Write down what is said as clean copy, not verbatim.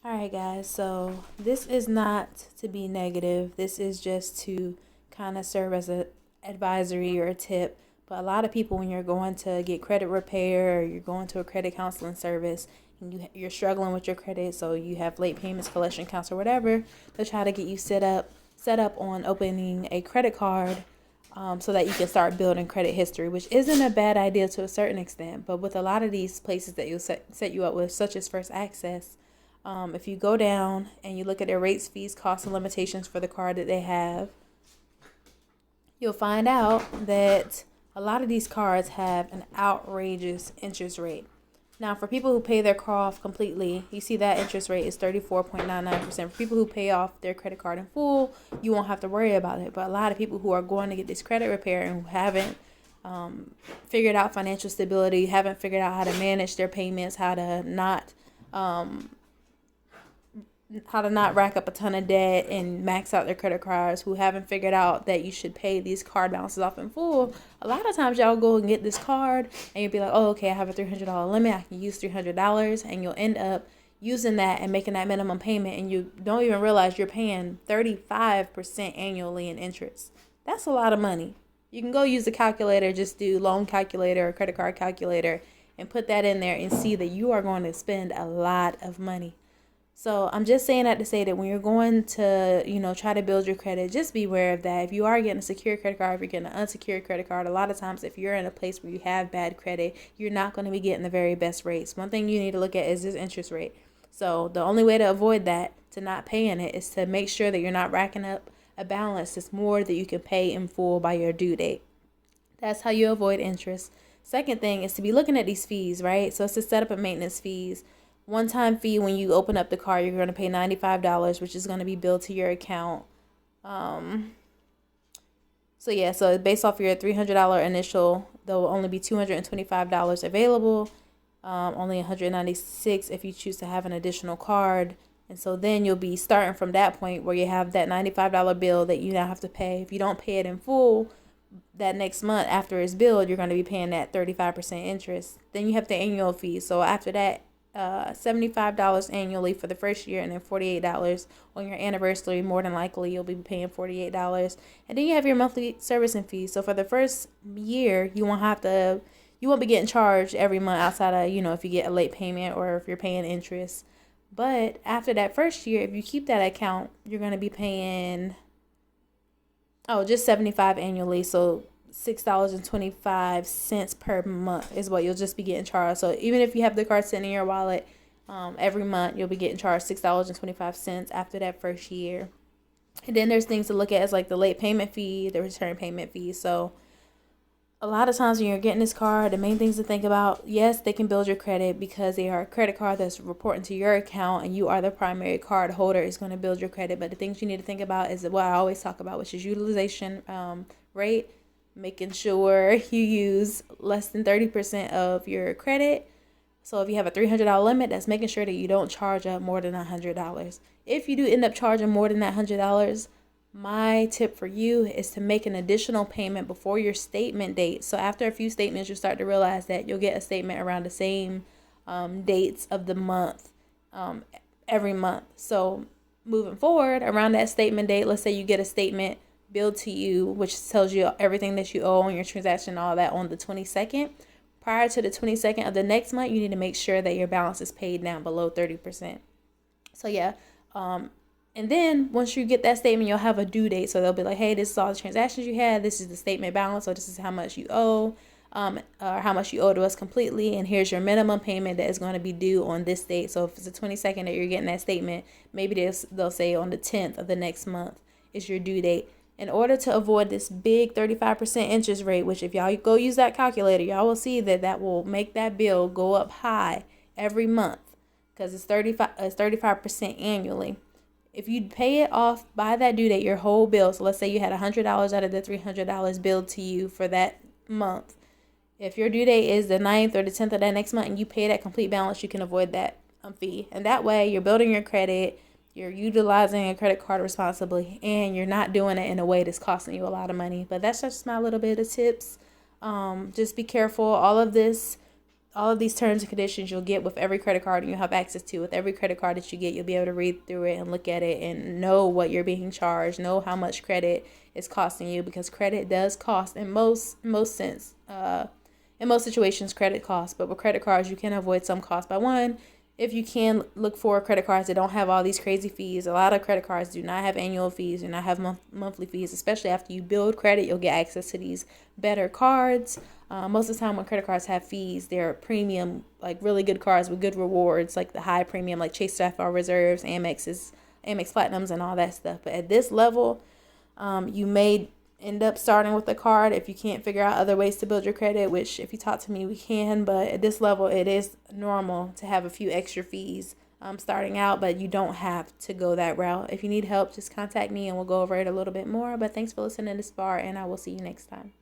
All right, guys. So this is not to be negative. This is just to kind of serve as a advisory or a tip. But a lot of people, when you're going to get credit repair or you're going to a credit counseling service and you're struggling with your credit, so you have late payments, collection counts, or whatever, they try to get you set up on opening a credit card. So that you can start building credit history, which isn't a bad idea to a certain extent. But with a lot of these places that you'll set you up with, such as First Access, if you go down and you look at their rates, fees, costs, and limitations for the card that they have, you'll find out that a lot of these cards have an outrageous interest rate. Now, for people who pay their car off completely, you see that interest rate is 34.99%. For people who pay off their credit card in full, you won't have to worry about it. But a lot of people who are going to get this credit repair and who haven't figured out financial stability, haven't figured out how to manage their payments, um, how to not rack up a ton of debt and max out their credit cards, who haven't figured out that you should pay these card balances off in full. A lot of times y'all go and get this card and you'll be like, oh, okay, I have a $300 limit. I can use $300, and you'll end up using that and making that minimum payment, and you don't even realize you're paying 35% annually in interest. That's a lot of money. You can go use the calculator, just do loan calculator or credit card calculator, and put that in there and see that you are going to spend a lot of money. So I'm just saying that to say that when you're going to, try to build your credit, just be aware of that. If you are getting a secure credit card, if you're getting an unsecured credit card, a lot of times if you're in a place where you have bad credit, you're not going to be getting the very best rates. One thing you need to look at is this interest rate. So the only way to avoid that, to not paying it, is to make sure that you're not racking up a balance that's more that you can pay in full by your due date. That's how you avoid interest. Second thing is to be looking at these fees, right? So it's the setup and maintenance fees. One-time fee when you open up the card, you're going to pay $95, which is going to be billed to your account. Um, so based off your $300 initial, there will only be $225 available. Only $196 if you choose to have an additional card. And so then you'll be starting from that point where you have that $95 bill that you now have to pay. If you don't pay it in full, that next month after it's billed, you're going to be paying that 35% interest. Then you have the annual fee. So after that, $75 annually for the first year, and then $48 on your anniversary. More than likely you'll be paying $48, and then you have your monthly servicing fee. So for the first year, you won't be getting charged every month outside of, if you get a late payment or if you're paying interest. But after that first year, if you keep that account, you're going to be paying just $75 annually. So $6.25 per month is what you'll just be getting charged. So even if you have the card sitting in your wallet, every month you'll be getting charged $6.25 after that first year. And then there's things to look at as like the late payment fee, the return payment fee. So a lot of times when you're getting this card, the main things to think about, yes, they can build your credit because they are a credit card that's reporting to your account and you are the primary card holder. Is going to build your credit. But the things you need to think about is what I always talk about, which is utilization rate, making sure you use less than 30% of your credit. So if you have a $300 limit, that's making sure that you don't charge up more than $100. If you do end up charging more than that $100, my tip for you is to make an additional payment before your statement date. So after a few statements, you'll start to realize that you'll get a statement around the same dates of the month every month. So moving forward, around that statement date, let's say you get a statement billed to you, which tells you everything that you owe on your transaction, all that, on the 22nd. Prior to the 22nd of the next month, you need to make sure that your balance is paid down below 30%. So yeah, and then once you get that statement, you'll have a due date. So they'll be like, hey, this is all the transactions you had. This is the statement balance. So this is how much you owe, or how much you owe to us completely. And here's your minimum payment that is going to be due on this date. So if it's the 22nd that you're getting that statement, maybe they'll say on the 10th of the next month is your due date. In order to avoid this big 35% interest rate, which if y'all go use that calculator, y'all will see that will make that bill go up high every month because it's 35% annually. If you pay it off by that due date, your whole bill, so let's say you had $100 out of the $300 billed to you for that month. If your due date is the 9th or the 10th of that next month and you pay that complete balance, you can avoid that fee. And that way you're building your credit, you're utilizing a credit card responsibly, and you're not doing it in a way that's costing you a lot of money. But that's just my little bit of tips. Just be careful. All of this all of these terms and conditions you'll get with every credit card, and you have access to with every credit card that you get. You'll be able to read through it and look at it and know what you're being charged, know how much credit is costing you, because credit does cost in most sense. In most situations, credit costs, but with credit cards, you can avoid some costs by one. If you can look for credit cards that don't have all these crazy fees. A lot of credit cards do not have annual fees, do not have monthly fees, especially after you build credit. You'll get access to these better cards. Most of the time when credit cards have fees, they're premium, like really good cards with good rewards, like the high premium, like Chase Sapphire Reserves, Amex Platinums, and all that stuff. But at this level, you may end up starting with a card if you can't figure out other ways to build your credit, which if you talk to me, we can. But at this level, it is normal to have a few extra fees starting out, but you don't have to go that route. If you need help, just contact me and we'll go over it a little bit more. But thanks for listening this far, and I will see you next time.